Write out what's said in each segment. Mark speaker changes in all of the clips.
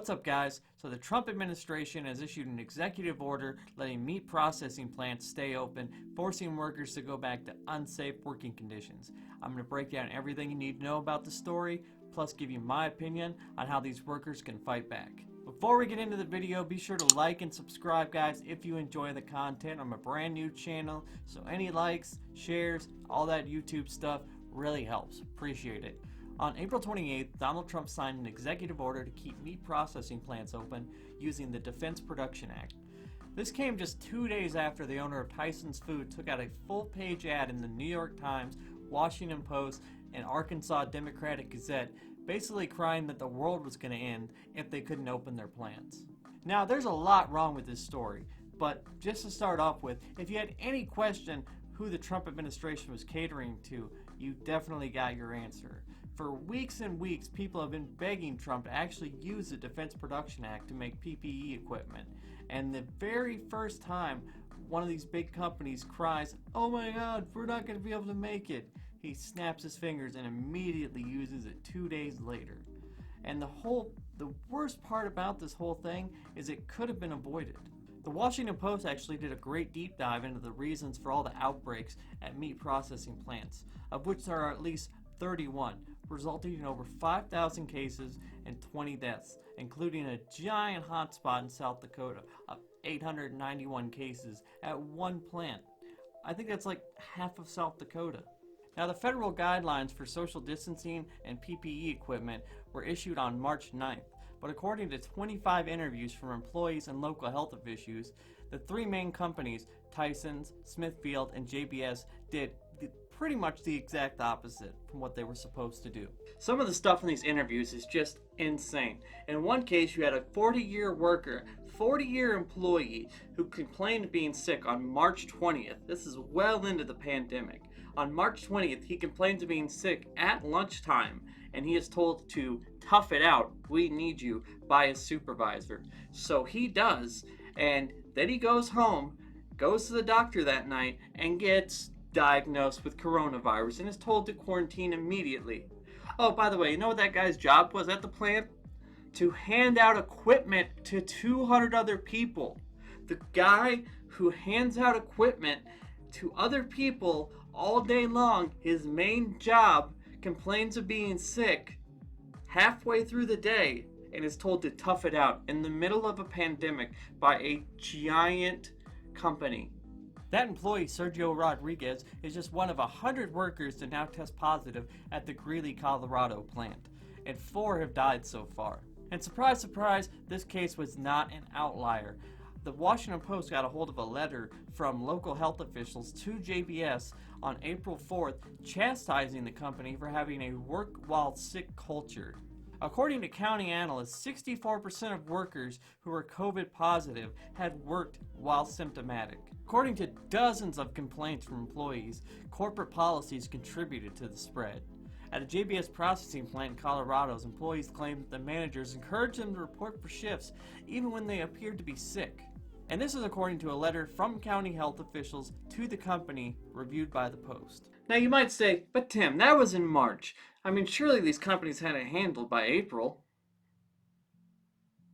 Speaker 1: What's up, guys? So the Trump administration has issued an executive order letting meat processing plants stay open, forcing workers to go back to unsafe working conditions. I'm going to break down everything you need to know about the story, plus give you my opinion on how these workers can fight back. Before we get into the video, be sure to like and subscribe, guys, if you enjoy the content. I'm a brand new channel, so any likes, shares, all that YouTube stuff really helps. Appreciate it. On April 28th, Donald Trump signed an executive order to keep meat processing plants open using the Defense Production Act. This came just 2 days after the owner of Tyson's Food took out a full-page ad in the New York Times, Washington Post, and Arkansas Democratic Gazette, basically crying that the world was going to end if they couldn't open their plants. Now, there's a lot wrong with this story, but just to start off with, if you had any question who the Trump administration was catering to, you definitely got your answer. For weeks and weeks, people have been begging Trump to actually use the Defense Production Act to make PPE equipment. And the very first time one of these big companies cries, "Oh my God, we're not going to be able to make it," he snaps his fingers and immediately uses it 2 days later. And the worst part about this whole thing is it could have been avoided. The Washington Post actually did a great deep dive into the reasons for all the outbreaks at meat processing plants, of which there are at least 31, resulting in over 5,000 cases and 20 deaths, including a giant hotspot in South Dakota of 891 cases at one plant. I think that's like half of South Dakota. Now, the federal guidelines for social distancing and PPE equipment were issued on March 9th, but according to 25 interviews from employees and local health officials, the three main companies, Tyson's, Smithfield, and JBS, did pretty much the exact opposite from what they were supposed to do. Some of the stuff in these interviews is just insane. In one case, you had a 40-year worker, 40-year employee who complained of being sick on March 20th. This is well into the pandemic. On March 20th, he complains of being sick at lunchtime, and he is told to tough it out, we need you, by his supervisor. So he does, and then he goes home, goes to the doctor that night, and gets diagnosed with coronavirus and is told to quarantine immediately. Oh, by the way, you know what that guy's job was at the plant? To hand out equipment to 200 other people. The guy who hands out equipment to other people all day long, his main job, complains of being sick halfway through the day and is told to tough it out in the middle of a pandemic by a giant company. That employee, Sergio Rodriguez, is just one of 100 workers to now test positive at the Greeley, Colorado plant, and 4 have died so far. And surprise, surprise, this case was not an outlier. The Washington Post got a hold of a letter from local health officials to JBS on April 4th, chastising the company for having a work while sick culture. According to county analysts, 64% of workers who were COVID positive had worked while symptomatic. According to dozens of complaints from employees, corporate policies contributed to the spread. At a JBS processing plant in Colorado, employees claimed that the managers encouraged them to report for shifts even when they appeared to be sick. And this is according to a letter from county health officials to the company reviewed by the Post. Now you might say, but Tim, that was in March. I mean, surely these companies had it handled by April.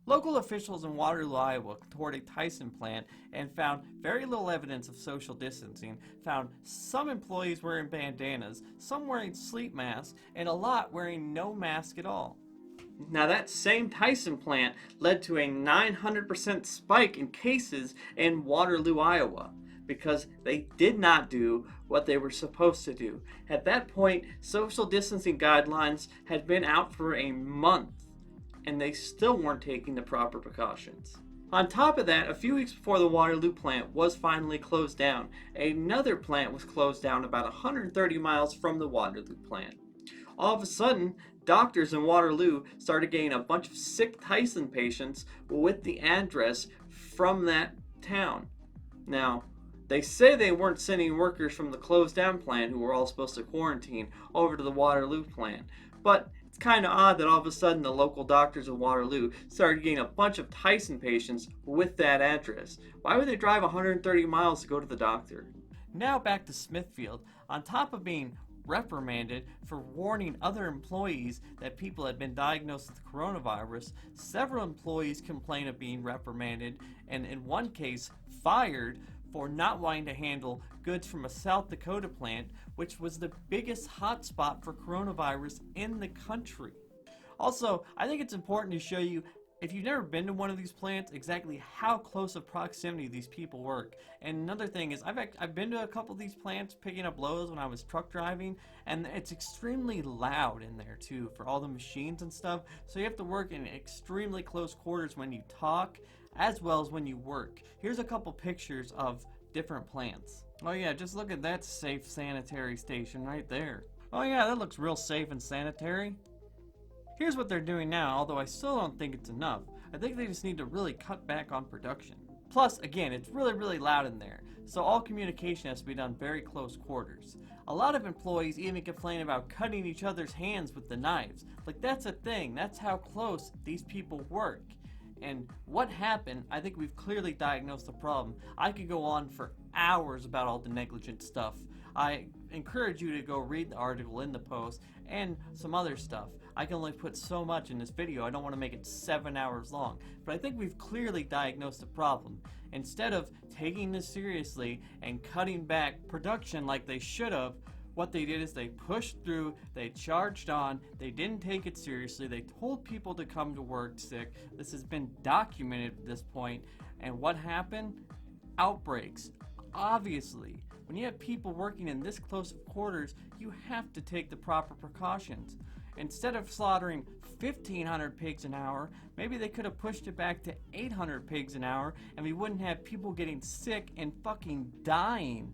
Speaker 1: Local officials in Waterloo, Iowa, toured a Tyson plant and found very little evidence of social distancing, found some employees wearing bandanas, some wearing sleep masks, and a lot wearing no mask at all. Now that same Tyson plant led to a 900% spike in cases in Waterloo, Iowa, because they did not do what they were supposed to do. At that point, social distancing guidelines had been out for a month, and they still weren't taking the proper precautions. On top of that, a few weeks before the Waterloo plant was finally closed down, another plant was closed down about 130 miles from the Waterloo plant. All of a sudden, doctors in Waterloo started getting a bunch of sick Tyson patients with the address from that town. Now, they say they weren't sending workers from the closed down plant who were all supposed to quarantine over to the Waterloo plant, but it's kind of odd that all of a sudden the local doctors of Waterloo started getting a bunch of Tyson patients with that address. Why would they drive 130 miles to go to the doctor? Now back to Smithfield. On top of being reprimanded for warning other employees that people had been diagnosed with coronavirus. Several employees complained of being reprimanded, and in one case, fired for not wanting to handle goods from a South Dakota plant, which was the biggest hotspot for coronavirus in the country. Also, I think it's important to show you, if you've never been to one of these plants, exactly how close of proximity these people work. And another thing is, I've been to a couple of these plants picking up loads when I was truck driving, and it's extremely loud in there too for all the machines and stuff. So you have to work in extremely close quarters when you talk, as well as when you work. Here's a couple pictures of different plants. Oh yeah, just look at that safe sanitary station right there. Oh yeah, that looks real safe and sanitary. Here's what they're doing now, although I still don't think it's enough. I think they just need to really cut back on production. Plus, again, it's really loud in there, so all communication has to be done very close quarters. A lot of employees even complain about cutting each other's hands with the knives. Like, that's a thing. That's how close these people work. And what happened, I think we've clearly diagnosed the problem. I could go on for hours about all the negligent stuff. I encourage you to go read the article in the post and some other stuff. I can only put so much in this video. I don't want to make it 7 hours long. But I think we've clearly diagnosed the problem. Instead of taking this seriously and cutting back production like they should have, what they did is they pushed through, they charged on, they didn't take it seriously, they told people to come to work sick. This has been documented at this point. And what happened? Outbreaks. Obviously, when you have people working in this close quarters, you have to take the proper precautions. Instead of slaughtering 1,500 pigs an hour, maybe they could have pushed it back to 800 pigs an hour, and we wouldn't have people getting sick and fucking dying.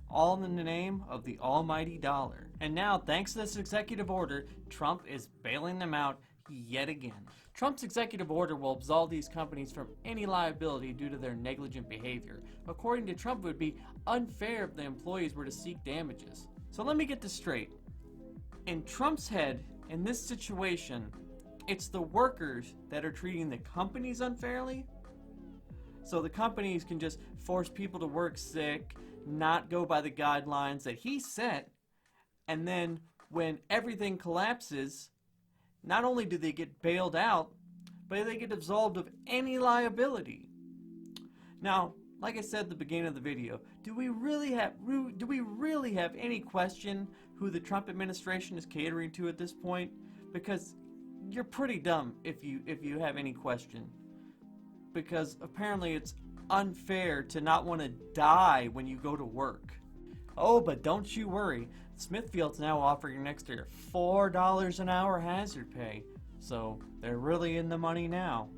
Speaker 1: All in the name of the almighty dollar. And now, thanks to this executive order, Trump is bailing them out yet again. Trump's executive order will absolve these companies from any liability due to their negligent behavior. According to Trump, it would be unfair if the employees were to seek damages. So let me get this straight. In Trump's head, in this situation, it's the workers that are treating the companies unfairly? So the companies can just force people to work sick, not go by the guidelines that he set, and then when everything collapses, not only do they get bailed out, but they get absolved of any liability. Now, like I said at the beginning of the video, do we really have any question who the Trump administration is catering to at this point? Because you're pretty dumb if you have any question. Because apparently it's unfair to not want to die when you go to work. Oh, but don't you worry. Smithfield's now offering an extra $4 an hour hazard pay. So they're really in the money now.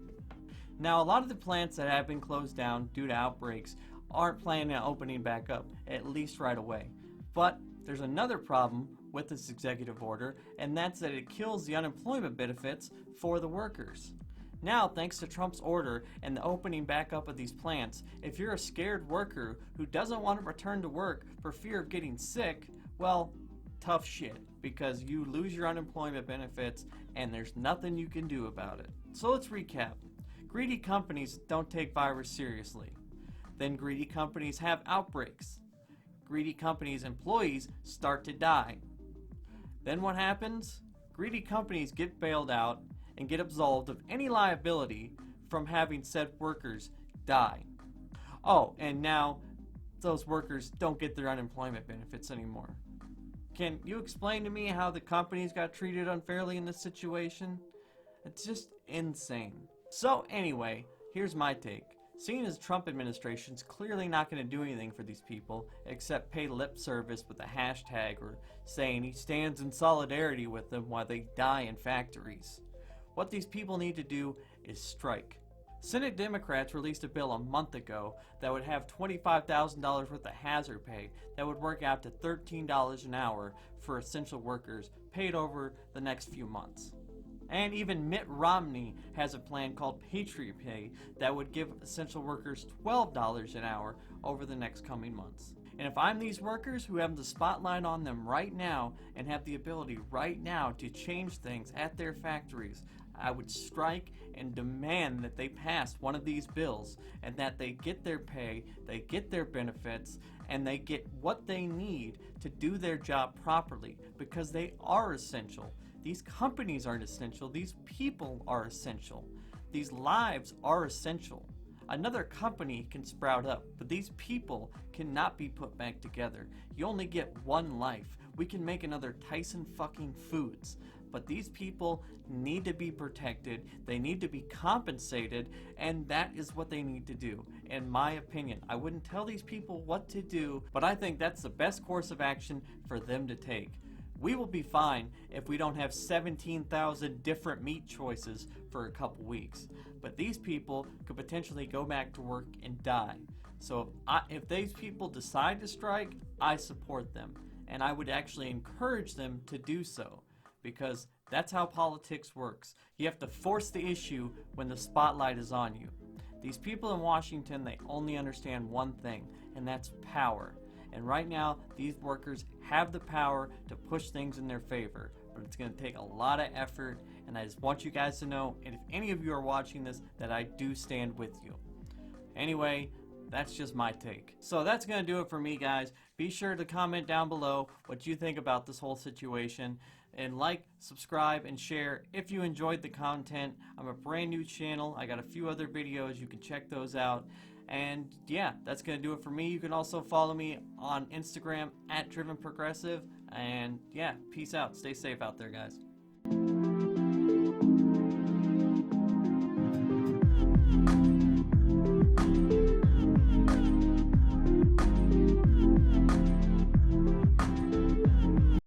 Speaker 1: Now, a lot of the plants that have been closed down due to outbreaks aren't planning on opening back up, at least right away. But there's another problem with this executive order, and that's that it kills the unemployment benefits for the workers. Now, thanks to Trump's order and the opening back up of these plants, if you're a scared worker who doesn't want to return to work for fear of getting sick, well, tough shit, because you lose your unemployment benefits and there's nothing you can do about it. So let's recap. Greedy companies don't take virus seriously. Then greedy companies have outbreaks. Greedy companies' employees start to die. Then what happens? Greedy companies get bailed out and get absolved of any liability from having said workers die. Oh, and now those workers don't get their unemployment benefits anymore. Can you explain to me how the companies got treated unfairly in this situation? It's just insane. So anyway, here's my take. Seeing as the Trump administration's clearly not going to do anything for these people except pay lip service with a hashtag or saying he stands in solidarity with them while they die in factories. What these people need to do is strike. Senate Democrats released a bill a month ago that would have $25,000 worth of hazard pay that would work out to $13 an hour for essential workers paid over the next few months. And even Mitt Romney has a plan called Patriot Pay that would give essential workers $12 an hour over the next coming months. And if I'm these workers who have the spotlight on them right now and have the ability right now to change things at their factories, I would strike and demand that they pass one of these bills and that they get their pay, they get their benefits, and they get what they need to do their job properly, because they are essential. These companies aren't essential. These people are essential. These lives are essential. Another company can sprout up, but these people cannot be put back together. You only get one life. We can make another Tyson fucking Foods, but these people need to be protected, they need to be compensated, and that is what they need to do, in my opinion. I wouldn't tell these people what to do, but I think that's the best course of action for them to take. We will be fine if we don't have 17,000 different meat choices for a couple weeks, but these people could potentially go back to work and die. So if these people decide to strike, I support them, and I would actually encourage them to do so, because that's how politics works. You have to force the issue when the spotlight is on you. These people in Washington, they only understand one thing, and that's power. And right now, these workers have the power to push things in their favor, but it's going to take a lot of effort, and I just want you guys to know, and if any of you are watching this, that I do stand with you. Anyway, that's just my take. So that's going to do it for me, guys. Be sure to comment down below what you think about this whole situation, and like, subscribe, and share if you enjoyed the content. I'm a brand new channel. I got a few other videos. You can check those out. And yeah, that's going to do it for me. You can also follow me on Instagram @DrivenProgressive. And yeah, peace out. Stay safe out there, guys.